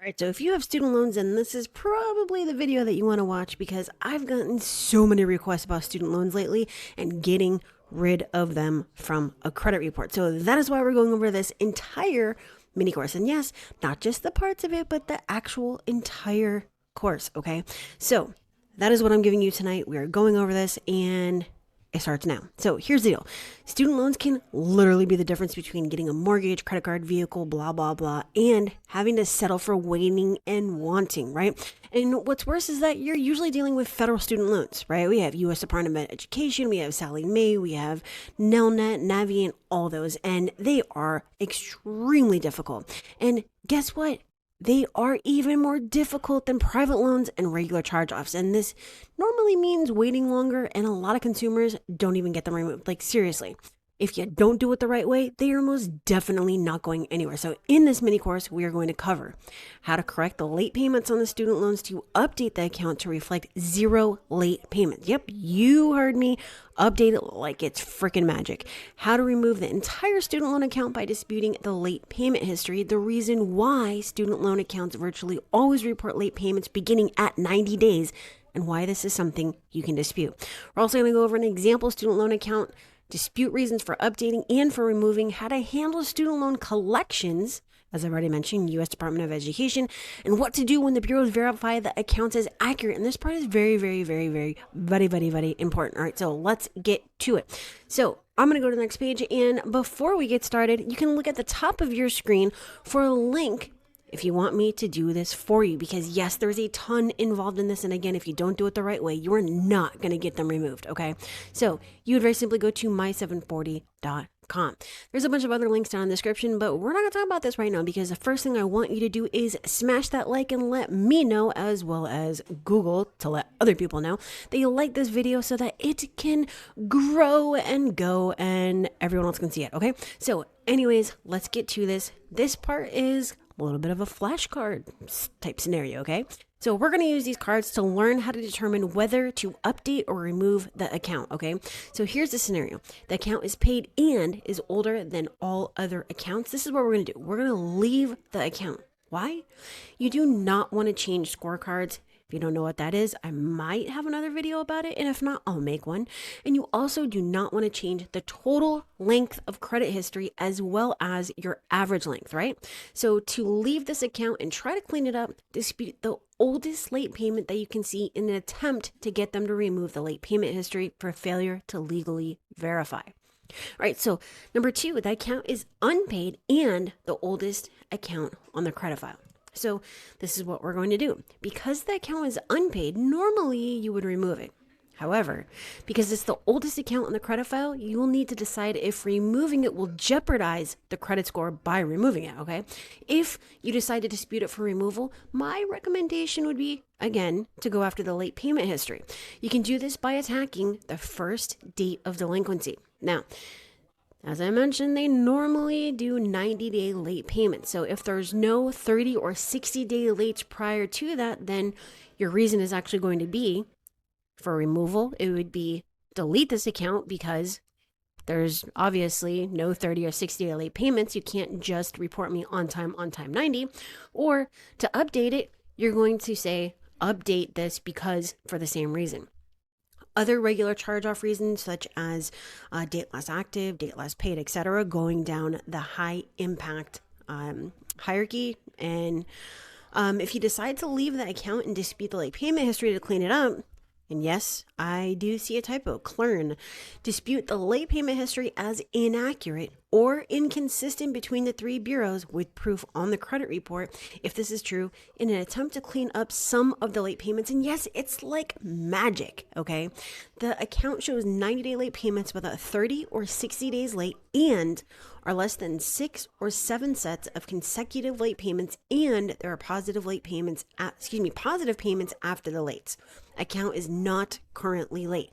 Right, so if you have student loans, then this is probably the video that you want to watch because I've gotten so many requests about student loans lately and getting rid of them from a credit report. So that is why we're going over this entire mini course. And yes, not just the parts of it, but the actual entire course, okay? So that is what I'm giving you tonight. We are going over this and it starts now. So here's the deal. Student loans can literally be the difference between getting a mortgage, credit card, vehicle, blah, blah, blah, and having to settle for waiting and wanting, right? And what's worse is that you're usually dealing with federal student loans, right? We have U.S. Department of Education, we have Sallie Mae, we have Nelnet, Navient, all those, and they are extremely difficult. And guess what? They are even more difficult than private loans and regular charge-offs. And this normally means waiting longer, and a lot of consumers don't even get them removed. Like, seriously, if you don't do it the right way, they are most definitely not going anywhere. So in this mini course, we are going to cover how to correct the late payments on the student loans to update the account to reflect 0 late payments. Yep, you heard me. Update it like it's freaking magic. How to remove the entire student loan account by disputing the late payment history. The reason why student loan accounts virtually always report late payments beginning at 90 days and why this is something you can dispute. We're also going to go over an example student loan account, dispute reasons for updating and for removing, how to handle student loan collections, as I've already mentioned, U.S. Department of Education, and what to do when the bureaus verify the accounts as accurate. And this part is very, very, very, very, very, very, very important. All right, so let's get to it. So I'm going to go to the next page. And before we get started, you can look at the top of your screen for a link if you want me to do this for you, because yes, there's a ton involved in this. And again, if you don't do it the right way, you are not going to get them removed. Okay. So you would very simply go to my740.com. There's a bunch of other links down in the description, but we're not going to talk about this right now because the first thing I want you to do is smash that like and let me know, as well as Google to let other people know that you like this video so that it can grow and go and everyone else can see it. Okay. So anyways, let's get to this. This part is a little bit of a flashcard type scenario, okay? So we're going to use these cards to learn how to determine whether to update or remove the account, okay? So here's the scenario. The account is paid and is older than all other accounts. This is what we're going to do. We're going to leave the account. Why? You do not want to change scorecards. If you don't know what that is, I might have another video about it, and if not, I'll make one. And you also do not want to change the total length of credit history as well as your average length, right? So to leave this account and try to clean it up, dispute the oldest late payment that you can see in an attempt to get them to remove the late payment history for failure to legally verify. All right, so number 2, the account is unpaid and the oldest account on the credit file. So this is what we're going to do. Because the account is unpaid, normally you would remove it. However, because it's the oldest account on the credit file, you will need to decide if removing it will jeopardize the credit score by removing it, okay? If you decide to dispute it for removal, my recommendation would be, again, to go after the late payment history. You can do this by attacking the first date of delinquency. Now, as I mentioned, they normally do 90-day late payments. So if there's no 30 or 60-day lates prior to that, then your reason is actually going to be for removal. It would be delete this account because there's obviously no 30 or 60-day late payments. You can't just report me on time 90. Or to update it, you're going to say update this because for the same reason. Other regular charge-off reasons, such as date last active, date last paid, etc., going down the high impact hierarchy. And if you decide to leave the account and dispute the late payment history to clean it up, and yes, I do see a typo, CLERN, dispute the late payment history as inaccurate or inconsistent between the 3 bureaus with proof on the credit report, if this is true, in an attempt to clean up some of the late payments. And yes, it's like magic, okay? The account shows 90-day late payments without 30 or 60 days late and are less than 6 or 7 sets of consecutive late payments, and there are positive payments after the lates. Account is not currently late.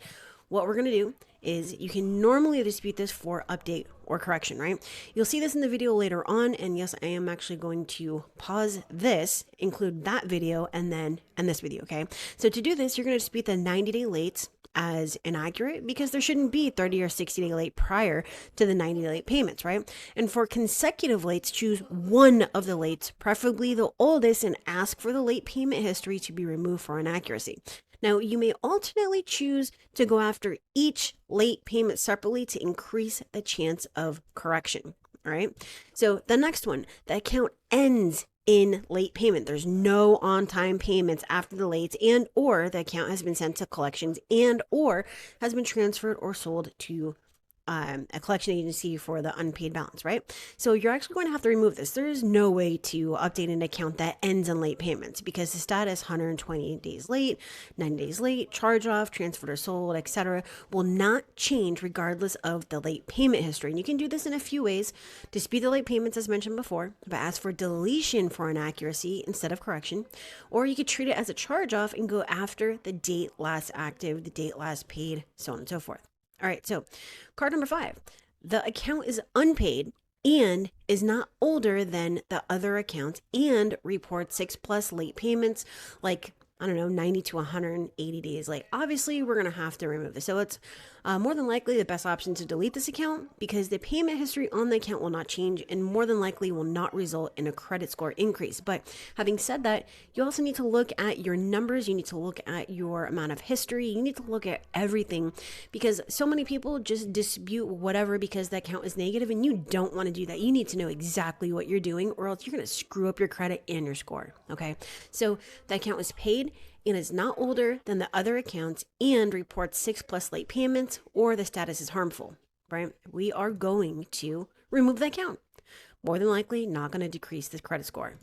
What we're going to do is you can normally dispute this for update or correction, right? You'll see this in the video later on. And yes, I am actually going to pause this, include that video, and then end this video, okay? So to do this, you're going to dispute the 90-day lates as inaccurate because there shouldn't be 30 or 60-day late prior to the 90-day late payments, right? And for consecutive lates, choose one of the lates, preferably the oldest, and ask for the late payment history to be removed for inaccuracy. Now, you may alternately choose to go after each late payment separately to increase the chance of correction. All right. So the next one, the account ends in late payment. There's no on-time payments after the late, and or the account has been sent to collections and or has been transferred or sold to a collection agency for the unpaid balance, right? So you're actually going to have to remove this. There is no way to update an account that ends in late payments because the status 120 days late, 90 days late, charge off, transferred or sold, etc. will not change regardless of the late payment history. And you can do this in a few ways. Dispute the late payments as mentioned before, but ask for deletion for inaccuracy instead of correction. Or you could treat it as a charge off and go after the date last active, the date last paid, so on and so forth. All right, so card number 5, the account is unpaid and is not older than the other accounts and reports 6+ late payments, like, I don't know, 90 to 180 days late. Obviously, we're going to have to remove this. So it's more than likely the best option to delete this account because the payment history on the account will not change and more than likely will not result in a credit score increase. But having said that, you also need to look at your numbers. You need to look at your amount of history. You need to look at everything because so many people just dispute whatever because the account is negative, and you don't want to do that. You need to know exactly what you're doing or else you're going to screw up your credit and your score. Okay, so the account was paid and is not older than the other accounts and reports 6+ late payments, or the status is harmful, right? We are going to remove the account. More than likely, not going to decrease the credit score.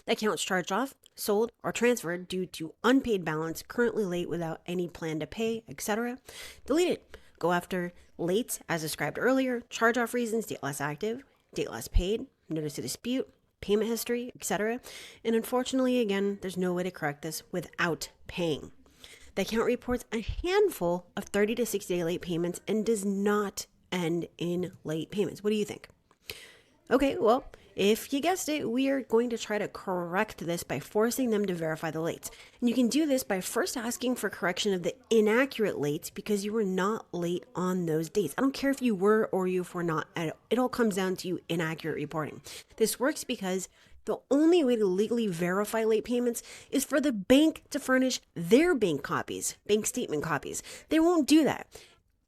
The account's charged off, sold, or transferred due to unpaid balance, currently late without any plan to pay, etc. Delete it. Go after late as described earlier, charge off reasons, date last active, date last paid, notice of dispute, payment history, etc. And unfortunately, again, there's no way to correct this without paying. The account reports a handful of 30 to 60-day late payments and does not end in late payments. What do you think? Okay, well, if you guessed it, we are going to try to correct this by forcing them to verify the lates. And you can do this by first asking for correction of the inaccurate lates because you were not late on those dates. I don't care if you were or you were not. It all comes down to inaccurate reporting. This works because the only way to legally verify late payments is for the bank to furnish their bank statement copies. They won't do that.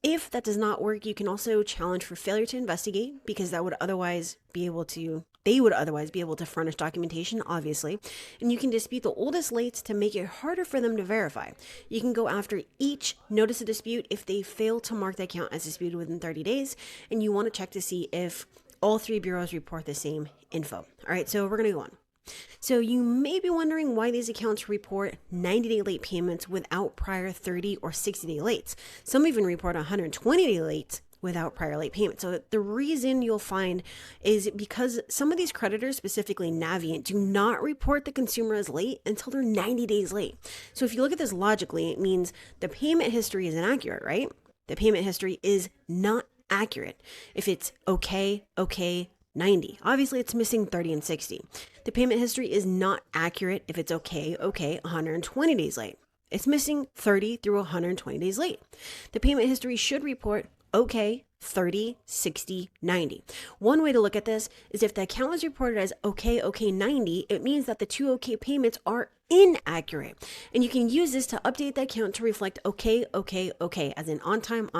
If that does not work, you can also challenge for failure to investigate because they would otherwise be able to furnish documentation, obviously. And you can dispute the oldest lates to make it harder for them to verify. You can go after each notice of dispute if they fail to mark the account as disputed within 30 days. And you want to check to see if all 3 bureaus report the same info. All right, so we're going to go on. So you may be wondering why these accounts report 90-day late payments without prior 30 or 60-day lates. Some even report 120-day lates without prior late payment. So the reason you'll find is because some of these creditors, specifically Navient, do not report the consumer as late until they're 90 days late. So if you look at this logically, it means the payment history is inaccurate, right? The payment history is not accurate. If it's okay, 90. Obviously, it's missing 30 and 60. The payment history is not accurate if it's okay, 120 days late. It's missing 30 through 120 days late. The payment history should report okay, 30, 60, 90. One way to look at this is if the account is reported as okay, 90, it means that the 2 okay payments are inaccurate. And you can use this to update the account to reflect okay, as in on time.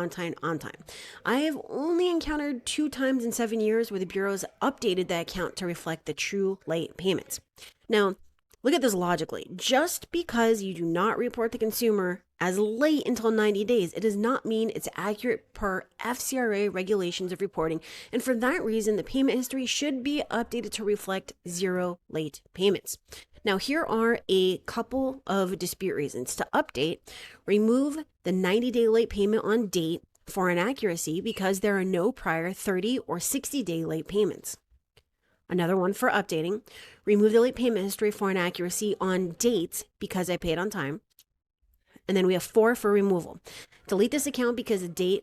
I have only encountered 2 times in 7 years where the bureaus updated the account to reflect the true late payments. Now, look at this logically. Just because you do not report the consumer as late until 90 days, it does not mean it's accurate per FCRA regulations of reporting. And for that reason, the payment history should be updated to reflect 0 late payments. Now, here are a couple of dispute reasons. To update, remove the 90-day late payment on date for inaccuracy because there are no prior 30 or 60-day late payments. Another one for updating, remove the late payment history for inaccuracy on dates because I paid on time. And then we have 4 for removal. Delete this account because the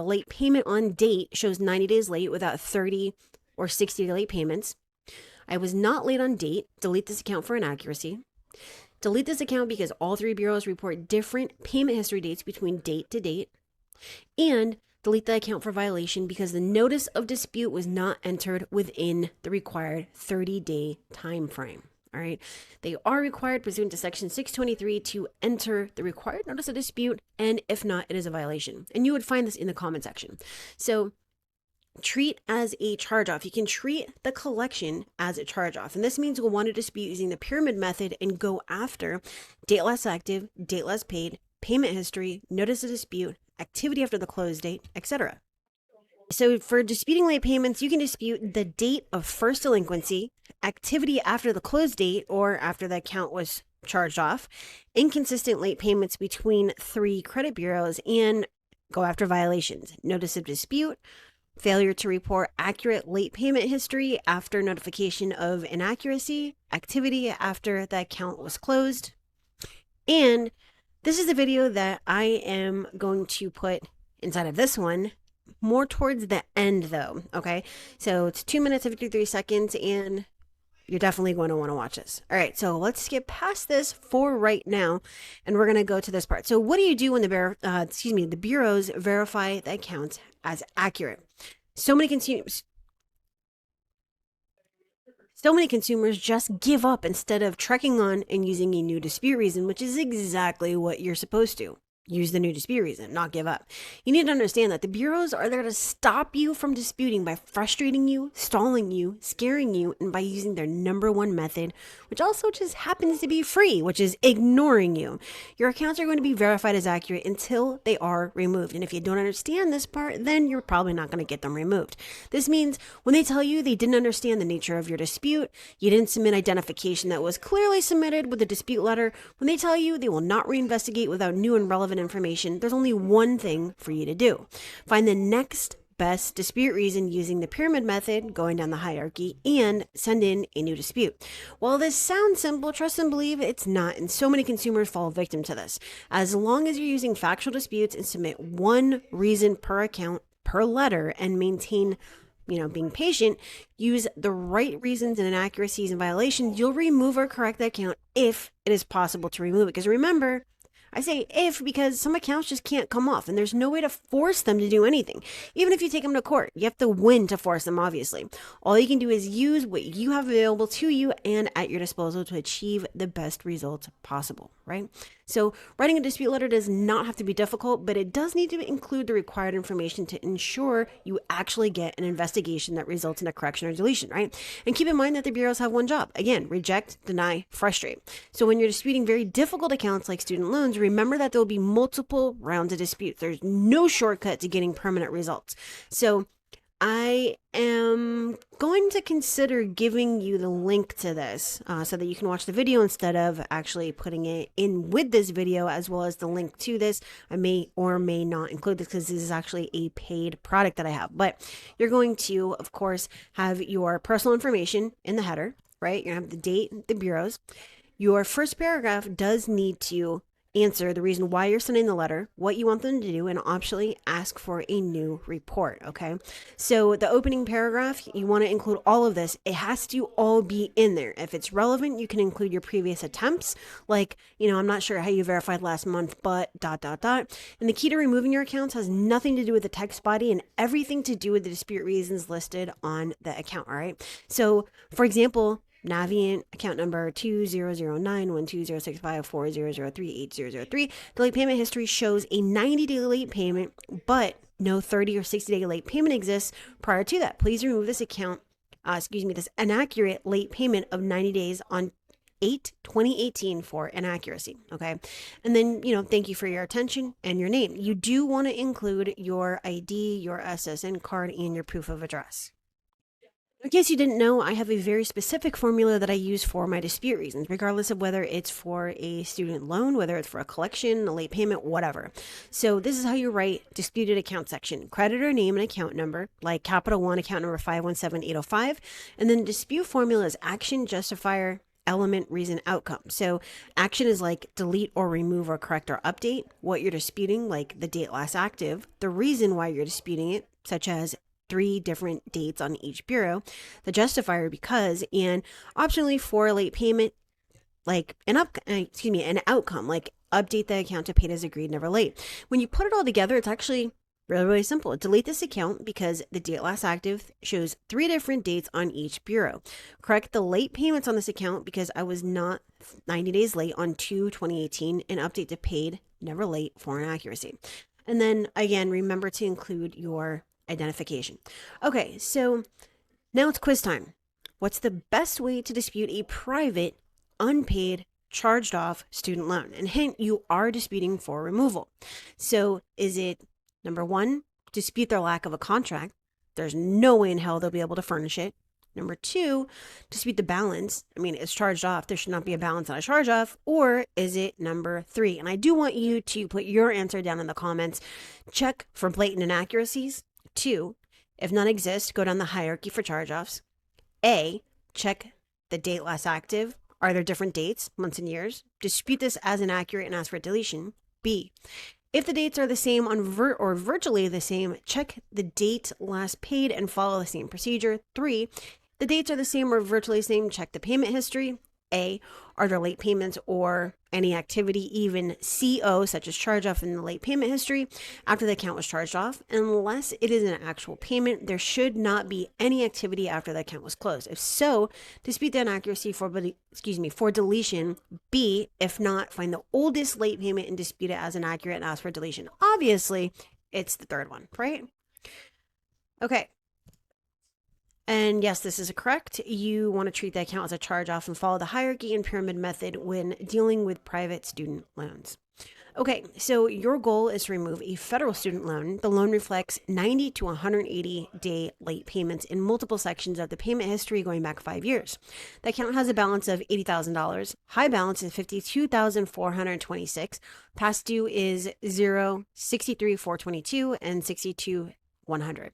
late payment on date shows 90 days late without 30 or 60 late payments. I was not late on date. Delete this account for inaccuracy. delete this account because all three bureaus report different payment history dates between date to date, and delete the account for violation because the notice of dispute was not entered within the required 30-day time frame. All right. They are required pursuant to section 623 to enter the required notice of dispute, and if not, it is a violation. And you would find this in the comment section. So treat as a charge-off. You can treat the collection as a charge-off. And this means you'll want to dispute using the pyramid method and go after date less active, date less paid, payment history, notice of dispute, activity after the close date, etc. So for disputing late payments, you can dispute the date of first delinquency, activity after the close date or after the account was charged off, inconsistent late payments between three credit bureaus, and go after violations, notice of dispute, failure to report accurate late payment history after notification of inaccuracy, activity after the account was closed. And this is the video that I am going to put inside of this one, more towards the end though, okay? So it's 2 minutes and 53 seconds, and you're definitely going to want to watch this. All right, so let's skip past this for right now, and we're going to go to this part. So what do you do when the bureaus verify the accounts as accurate? So many consumers just give up instead of trekking on and using a new dispute reason, which is exactly what you're supposed to. Use the new dispute reason, not give up. You need to understand that the bureaus are there to stop you from disputing by frustrating you, stalling you, scaring you, and by using their number one method, which also just happens to be free, which is ignoring you. Your accounts are going to be verified as accurate until they are removed. And if you don't understand this part, then you're probably not going to get them removed. This means when they tell you they didn't understand the nature of your dispute, you didn't submit identification that was clearly submitted with the dispute letter, when they tell you they will not reinvestigate without new and relevant information, there's only one thing for you to do. Find the next best dispute reason using the pyramid method, going down the hierarchy, and send in a new dispute. While this sounds simple, trust and believe it's not, and so many consumers fall victim to this. As long as you're using factual disputes and submit one reason per account per letter and maintain being patient, use the right reasons and inaccuracies and violations, you'll remove or correct the account if it is possible to remove it. Because remember, I say if because some accounts just can't come off and there's no way to force them to do anything. Even if you take them to court, you have to win to force them, obviously. All you can do is use what you have available to you and at your disposal to achieve the best results possible, right? So writing a dispute letter does not have to be difficult, but it does need to include the required information to ensure you actually get an investigation that results in a correction or deletion, right? And keep in mind that the bureaus have one job. Again, reject, deny, frustrate. So when you're disputing very difficult accounts like student loans, remember that there will be multiple rounds of disputes. There's no shortcut to getting permanent results. So I am going to consider giving you the link to this so that you can watch the video instead of actually putting it in with this video, as well as the link to this. I may or may not include this because this is actually a paid product that I have. But you're going to, of course, have your personal information in the header, right? You're going to have the date, the bureaus. Your first paragraph does need to answer the reason why you're sending the letter, what you want them to do, and optionally ask for a new report, okay? So the opening paragraph, you want to include all of this. It has to all be in there. If it's relevant, you can include your previous attempts, like, I'm not sure how you verified last month, but ... And the key to removing your accounts has nothing to do with the text body and everything to do with the dispute reasons listed on the account, all right? So, for example, Navient account number 2009120654003803. The late payment history shows a 90-day late payment, but no 30 or 60-day late payment exists prior to that. Please remove this account, this inaccurate late payment of 90 days on 8/2018 for inaccuracy, okay? And then, thank you for your attention and your name. You do want to include your ID, your SSN card, and your proof of address. In case you didn't know, I have a very specific formula that I use for my dispute reasons, regardless of whether it's for a student loan, whether it's for a collection, a late payment, whatever. So this is how you write disputed account section. Creditor name and account number, like capital 1, account number 517805. And then dispute formula is action, justifier, element, reason, outcome. So action is like delete or remove or correct or update what you're disputing, like the date last active, the reason why you're disputing it, such as 3 different dates on each bureau, the justifier because, and optionally for a late payment, like an outcome, like update the account to paid as agreed, never late. When you put it all together, it's actually really, really simple. Delete this account because the date last active shows 3 different dates on each bureau. Correct the late payments on this account because I was not 90 days late on 2/2018, and update to paid, never late for an accuracy. And then again, remember to include your identification. Okay, so now it's quiz time. What's the best way to dispute a private, unpaid, charged off student loan? And hint, you are disputing for removal. So is it number 1, dispute their lack of a contract? There's no way in hell they'll be able to furnish it. Number 2, dispute the balance. I mean, it's charged off. There should not be a balance on a charge off. Or is it number 3? And I do want you to put your answer down in the comments. Check for blatant inaccuracies. 2, if none exist, go down the hierarchy for charge offs. A, check the date last active. Are there different dates, months and years? Dispute this as inaccurate and ask for deletion. B, if the dates are the same or virtually the same, check the date last paid and follow the same procedure. 3, the dates are the same or virtually the same, check the payment history. A, are there late payments or any activity, even CO, such as charge off in the late payment history after the account was charged off? Unless it is an actual payment, there should not be any activity after the account was closed. If so, dispute the inaccuracy for deletion. B, if not, find the oldest late payment and dispute it as inaccurate and ask for deletion. Obviously, it's the third one, right? Okay. And yes, this is correct. You want to treat the account as a charge off and follow the hierarchy and pyramid method when dealing with private student loans. Okay, so your goal is to remove a federal student loan. The loan reflects 90 to 180 day late payments in multiple sections of the payment history going back 5 years. The account has a balance of $80,000. High balance is $52,426. Past due is 0, 63,422, and 62,100.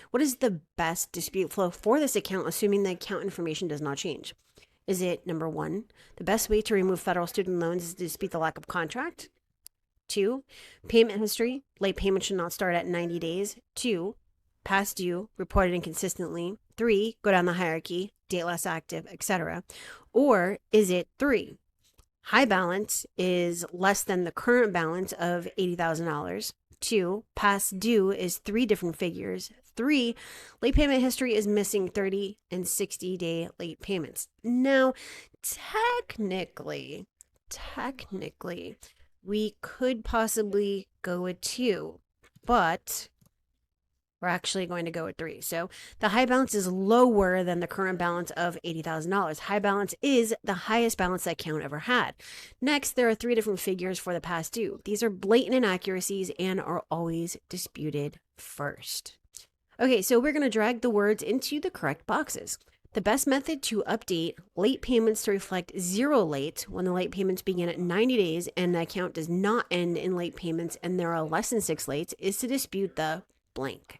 What is the best dispute flow for this account, assuming the account information does not change? Is it number 1, the best way to remove federal student loans is to dispute the lack of contract? 2, payment history, late payment should not start at 90 days. 2, past due, reported inconsistently. 3, go down the hierarchy, date less active, etc. Or is it 3, high balance is less than the current balance of $80,000. 2, past due is 3 different figures. 3, late payment history is missing 30 and 60 day late payments. Now, technically, we could possibly go with 2, but we're actually going to go with 3. So the high balance is lower than the current balance of $80,000. High balance is the highest balance that account ever had. Next, there are 3 different figures for the past due. These are blatant inaccuracies and are always disputed first. Okay, so we're going to drag the words into the correct boxes. The best method to update late payments to reflect 0 late when the late payments begin at 90 days and the account does not end in late payments and there are less than 6 lates is to dispute the blank.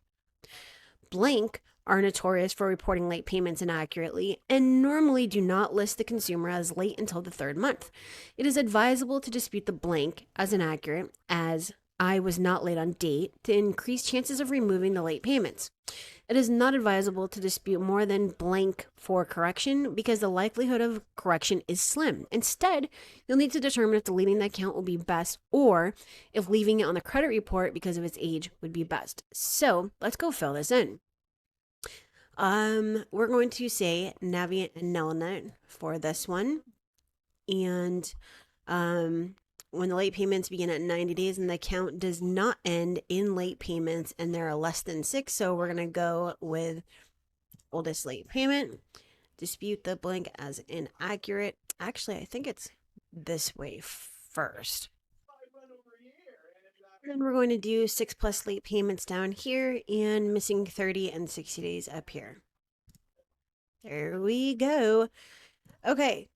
Blank are notorious for reporting late payments inaccurately and normally do not list the consumer as late until the 3rd month. It is advisable to dispute the blank as inaccurate as I was not late on date to increase chances of removing the late payments. It is not advisable to dispute more than blank for correction because the likelihood of correction is slim. Instead, you'll need to determine if deleting the account will be best or if leaving it on the credit report because of its age would be best. So let's go fill this in. We're going to say Navient and Nelnet for this one. And when the late payments begin at 90 days and the account does not end in late payments and there are less than 6, so we're going to go with oldest late payment, dispute the blank as inaccurate. Actually, I think it's this way first. Then we're going to do 6 plus late payments down here and missing 30 and 60 days up here. There we go. Okay.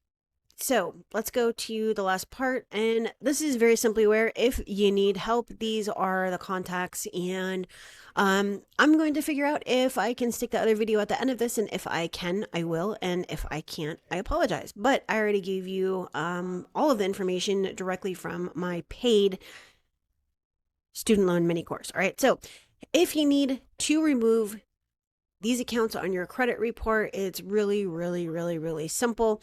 So let's go to the last part, and this is very simply where if you need help, these are the contacts, and I'm going to figure out if I can stick the other video at the end of this, and if I can, I will, and if I can't, I apologize. But I already gave you all of the information directly from my paid student loan mini course. All right, so if you need to remove these accounts on your credit report, it's really, really, really, really simple.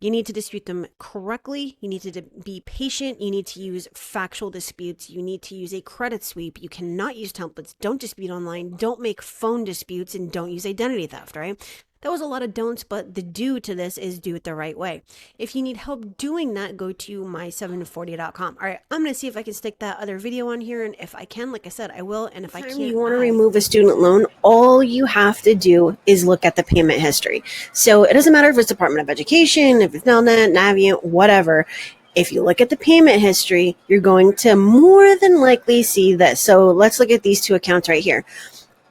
You need to dispute them correctly. You need to be patient. You need to use factual disputes. You need to use a credit sweep. You cannot use templates. Don't dispute online. Don't make phone disputes, and don't use identity theft, right? That was a lot of don'ts, but the do to this is do it the right way. If you need help doing that, go to my740.com. All right, I'm going to see if I can stick that other video on here, and if I can, like I said, I will, and if I can't, you want to remove a student loan, all you have to do is look at the payment history. So it doesn't matter if it's Department of Education, if it's Nelnet, Navient, whatever. If you look at the payment history, you're going to more than likely see this. So let's look at these two accounts right here.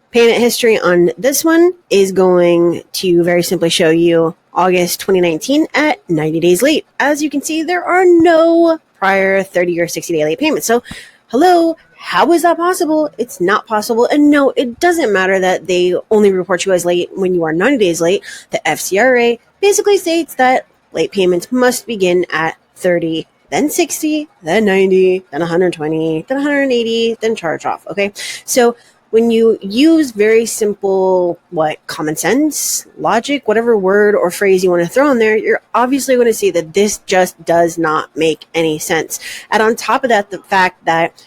Payment history on this one is going to very simply show you August 2019 at 90 days late. As you can see, there are no prior 30 or 60-day late payments. So, hello, how is that possible? It's not possible. And no, it doesn't matter that they only report you as late when you are 90 days late. The FCRA basically states that late payments must begin at 30, then 60, then 90, then 120, then 180, then charge off. Okay, so when you use very simple, common sense, logic, whatever word or phrase you want to throw in there, you're obviously going to see that this just does not make any sense. And on top of that, the fact that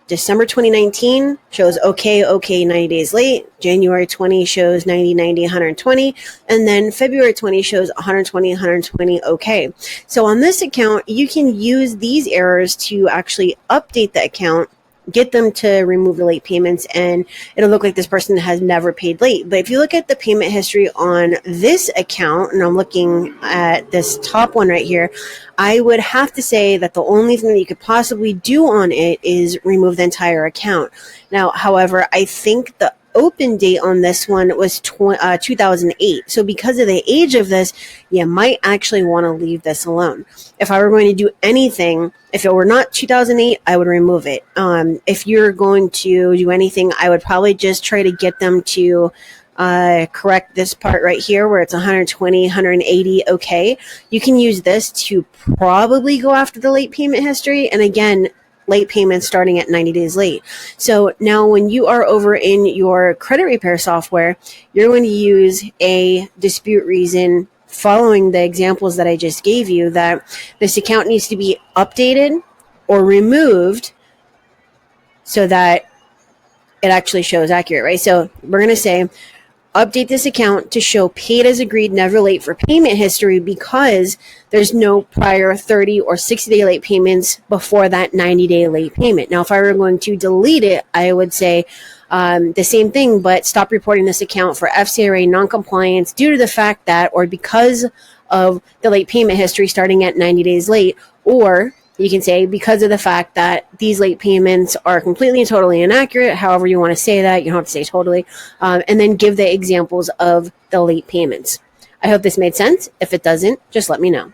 December 2019 shows okay, 90 days late. January 20 shows 90, 120. And then February 20 shows 120, okay. So on this account, you can use these errors to actually update the account, get them to remove the late payments, and it'll look like this person has never paid late. But if you look at the payment history on this account, and I'm looking at this top one right here, I would have to say that the only thing that you could possibly do on it is remove the entire account. Now, however, I think the open date on this one was 2008. So because of the age of this, you might actually want to leave this alone. If I were going to do anything, if it were not 2008, I would remove it. If you're going to do anything, I would probably just try to get them to correct this part right here where it's 120, 180, okay. You can use this to probably go after the late payment history. And again, late payments starting at 90 days late. So now when you are over in your credit repair software, you're going to use a dispute reason following the examples that I just gave you, that this account needs to be updated or removed so that it actually shows accurate, right? So we're going to say, update this account to show paid as agreed, never late for payment history, because there's no prior 30 or 60-day late payments before that 90-day late payment. Now, if I were going to delete it, I would say the same thing, but stop reporting this account for FCRA noncompliance due to the fact that, or because of the late payment history starting at 90 days late, or you can say because of the fact that these late payments are completely and totally inaccurate, however you want to say that. You don't have to say totally. And then give the examples of the late payments. I hope this made sense. If it doesn't, just let me know.